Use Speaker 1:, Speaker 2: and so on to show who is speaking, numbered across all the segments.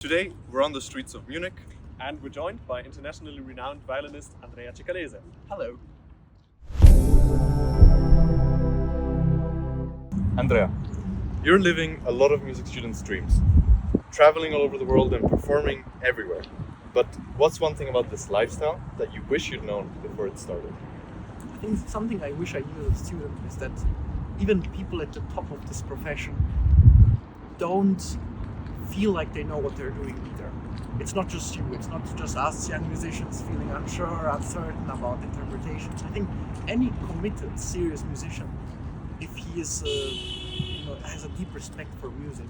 Speaker 1: Today, we're on the streets of Munich.
Speaker 2: And we're joined by internationally renowned violinist Andrea Cicalese.
Speaker 1: Hello. Andrea, you're living a lot of music students' dreams, traveling all over the world and performing everywhere. But what's one thing about this lifestyle that you wish you'd known before it started?
Speaker 3: I think something I wish I knew as a student is that even people at the top of this profession don't feel like they know what they're doing either. It's not just you, it's not just us young musicians feeling unsure, uncertain about interpretations. I think any committed, serious musician, if he is, has a deep respect for music,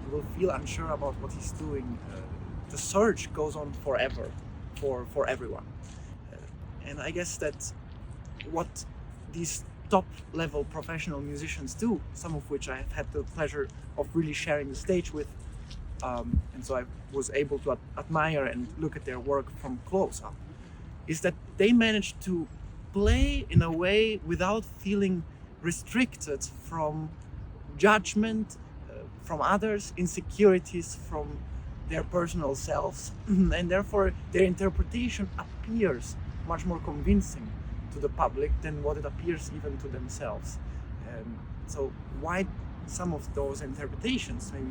Speaker 3: he will feel unsure about what he's doing. The search goes on forever for everyone. And I guess that what these top level professional musicians do, some of which I have had the pleasure of really sharing the stage with, and so I was able to admire and look at their work from close up, is that they managed to play in a way without feeling restricted from judgment from others, insecurities from their personal selves, and therefore their interpretation appears much more convincing to the public than what it appears even to themselves. So why some of those interpretations maybe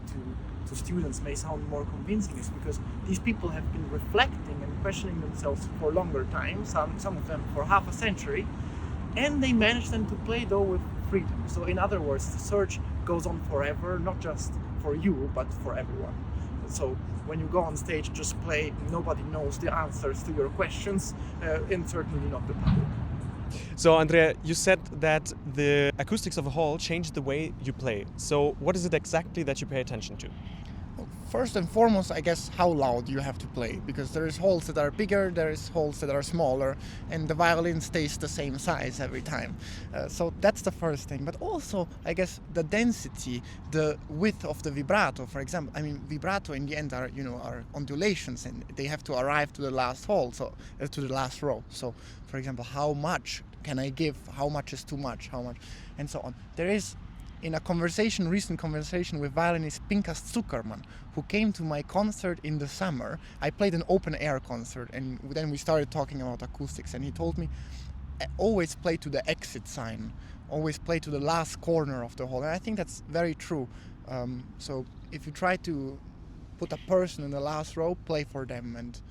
Speaker 3: to students may sound more convincing is because these people have been reflecting and questioning themselves for longer time, some of them for half a century, and they manage then to play though with freedom. So in other words, the search goes on forever, not just for you but for everyone. So when you go on stage, just play, nobody knows the answers to your questions, and certainly not the public.
Speaker 2: So Andrea, you said that the acoustics of a hall changed the way you play. So what is it exactly that you pay attention to?
Speaker 4: First and foremost, I guess how loud you have to play, because there is halls that are bigger, there is halls that are smaller, and the violin stays the same size every time. So that's the first thing. But also, I guess the density, the width of the vibrato, for example. I mean, vibrato in the end are ondulations, and they have to arrive to the last hall, to the last row. So, for example, how much can I give? How much is too much? How much, and so on. There is. In a recent conversation with violinist Pinkas Zuckerman, who came to my concert in the summer. I played an open air concert, and then we started talking about acoustics, and he told me, always play to the exit sign, always play to the last corner of the hall. And I think that's very true. So if you try to put a person in the last row, play for them. And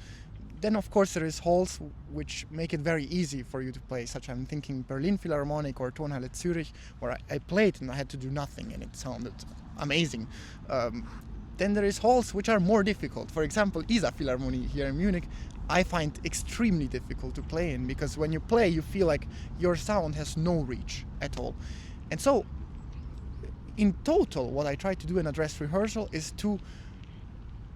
Speaker 4: then of course there is halls which make it very easy for you to play, such I'm thinking Berlin Philharmonic or Tonhalle Zürich, where I played and I had to do nothing and it sounded amazing. Then there is halls which are more difficult. For example, Isar Philharmonie here in Munich, I find extremely difficult to play in, because when you play you feel like your sound has no reach at all. And so in total what I try to do in a dress rehearsal is to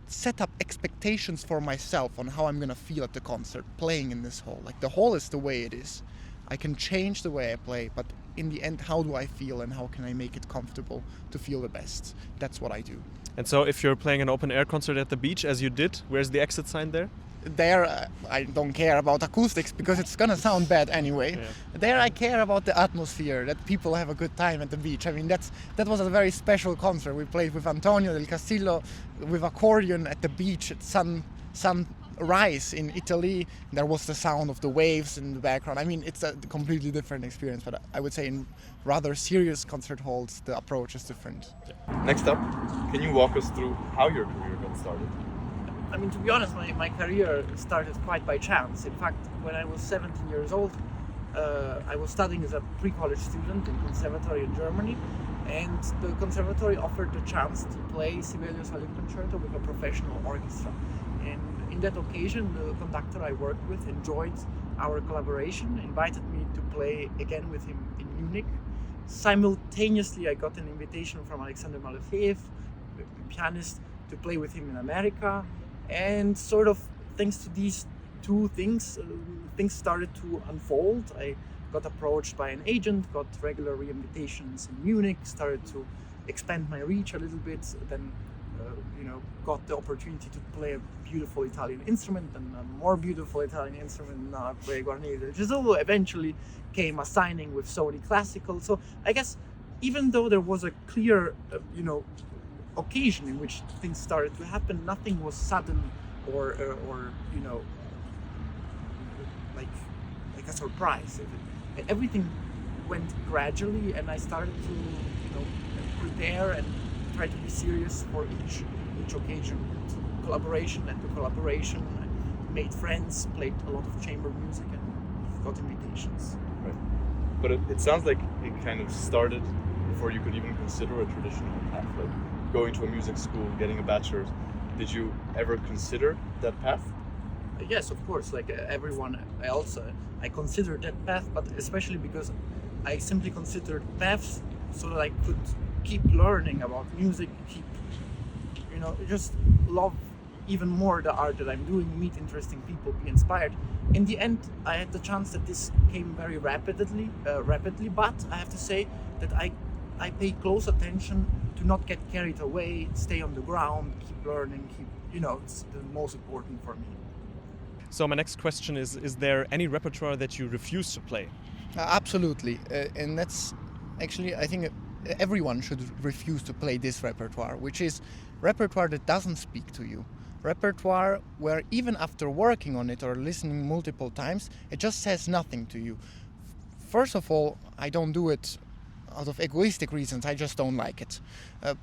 Speaker 4: set up expectations for myself on how I'm gonna feel at the concert playing in this hall. Like, the hall is the way it is. I can change the way I play, but in the end, how do I feel and how can I make it comfortable to feel the best? That's what I do.
Speaker 2: And so if you're playing an open air concert at the beach, as you did, where's the exit sign there?
Speaker 4: There, I don't care about acoustics because it's gonna sound bad anyway.
Speaker 2: Yeah.
Speaker 4: There I care about the atmosphere, that people have a good time at the beach. I mean, that was a very special concert. We played with Antonio del Castillo with accordion at the beach at sunrise in Italy. There was the sound of the waves in the background. I mean, it's a completely different experience, but I would say in rather serious concert halls, the approach is different.
Speaker 1: Next up, can you walk us through how your career got started?
Speaker 3: I mean, to be honest, my career started quite by chance. In fact, when I was 17 years old, I was studying as a pre-college student in conservatory in Germany, and the conservatory offered the chance to play Sibelius Violin Concerto with a professional orchestra. And in that occasion, the conductor I worked with enjoyed our collaboration, invited me to play again with him in Munich. Simultaneously, I got an invitation from Alexander Malefeev, a pianist, to play with him in America. And sort of thanks to these two things, things started to unfold. I got approached by an agent, got regular re-invitations in Munich, started to expand my reach a little bit, then got the opportunity to play a beautiful Italian instrument, and a more beautiful Italian instrument, now I play Guarneri del Gesù. Eventually came a signing with Sony Classical. So I guess even though there was a clear occasion in which things started to happen. Nothing was sudden or you know, like a surprise. Everything went gradually, and I started to, you know, prepare and try to be serious for each occasion. Collaboration and to collaboration, I made friends, played a lot of chamber music, and got invitations.
Speaker 1: Right. But it sounds like it kind of started before you could even consider a traditional path, like going to a music school, getting a bachelor's. Did you ever consider that path?
Speaker 3: Yes, of course, like everyone else, I considered that path, but especially because I simply considered paths so that I could keep learning about music, keep, you know, just love even more the art that I'm doing, meet interesting people, be inspired. In the end, I had the chance that this came very rapidly, but I have to say that I pay close attention to not get carried away, stay on the ground, keep learning, you know, it's the most important for me.
Speaker 2: So my next question is there any repertoire that you refuse to play?
Speaker 4: Absolutely, and that's actually, I think everyone should refuse to play this repertoire, which is repertoire that doesn't speak to you. Repertoire where even after working on it or listening multiple times, it just says nothing to you. First of all, I don't do it out of egoistic reasons, I just don't like it.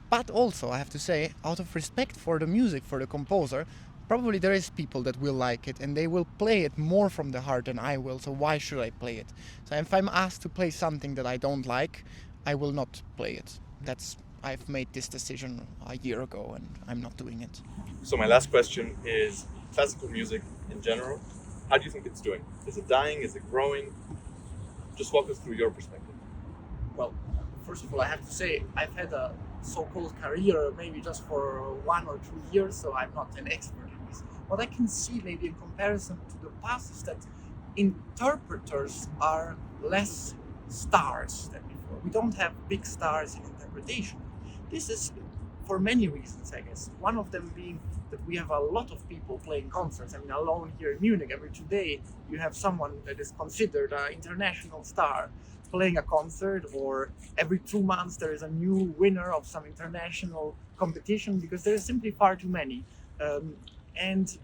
Speaker 4: But also, I have to say, out of respect for the music, for the composer, probably there is people that will like it and they will play it more from the heart than I will, so why should I play it? So if I'm asked to play something that I don't like, I will not play it. I've made this decision a year ago and I'm not doing it.
Speaker 1: So my last question is classical music in general. How do you think it's doing? Is it dying? Is it growing? Just walk us through your perspective.
Speaker 3: Well, first of all, I have to say I've had a so-called career maybe just for 1 or 2 years, so I'm not an expert in this. What I can see maybe in comparison to the past is that interpreters are less stars than before. We don't have big stars in interpretation. This is for many reasons, I guess. One of them being that we have a lot of people playing concerts. I mean, alone here in Munich, every 2 days you have someone that is considered an international star playing a concert, or every 2 months there is a new winner of some international competition, because there are simply far too many. And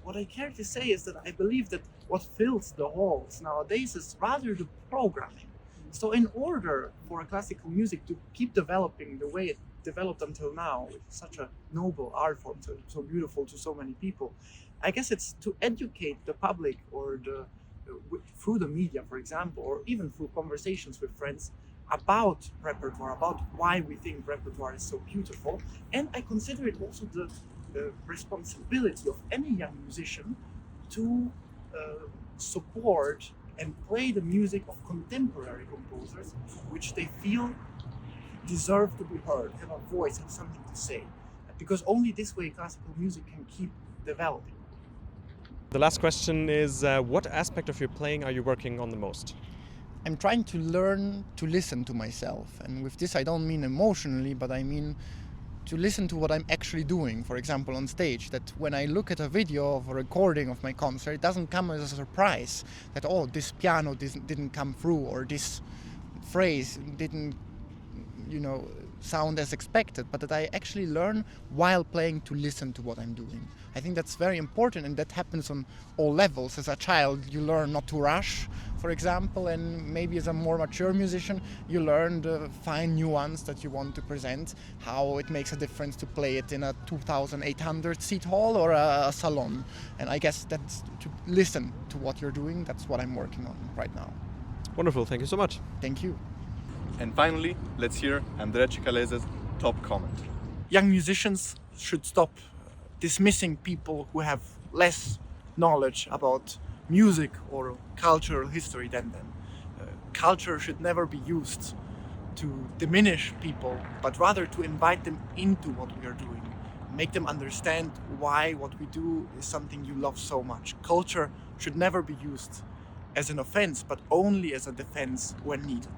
Speaker 3: what I care to say is that I believe that what fills the halls nowadays is rather the programming. So in order for classical music to keep developing the way it developed until now, with such a noble art form, so beautiful to so many people, I guess it's to educate the public or through the media, for example, or even through conversations with friends about repertoire, about why we think repertoire is so beautiful. And I consider it also the responsibility of any young musician to support and play the music of contemporary composers, which they feel deserve to be heard, have a voice, have something to say. Because only this way classical music can keep developing.
Speaker 2: The last question is, what aspect of your playing are you working on the most?
Speaker 4: I'm trying to learn to listen to myself. And with this I don't mean emotionally, but I mean to listen to what I'm actually doing. For example, on stage, that when I look at a video of a recording of my concert, it doesn't come as a surprise that, oh, this piano didn't come through, or this phrase didn't, sound as expected, but that I actually learn while playing to listen to what I'm doing. I think that's very important, and that happens on all levels. As a child, you learn not to rush, for example, and maybe as a more mature musician, you learn the fine nuance that you want to present, how it makes a difference to play it in a 2,800 seat hall or a salon. And I guess that's to listen to what you're doing. That's what I'm working on right now.
Speaker 2: Wonderful, thank you so much.
Speaker 4: Thank you.
Speaker 1: And finally, let's hear Andrea Cicalese's top comment.
Speaker 3: Young musicians should stop dismissing people who have less knowledge about music or cultural history than them. Culture should never be used to diminish people, but rather to invite them into what we are doing. Make them understand why what we do is something you love so much. Culture should never be used as an offense, but only as a defense when needed.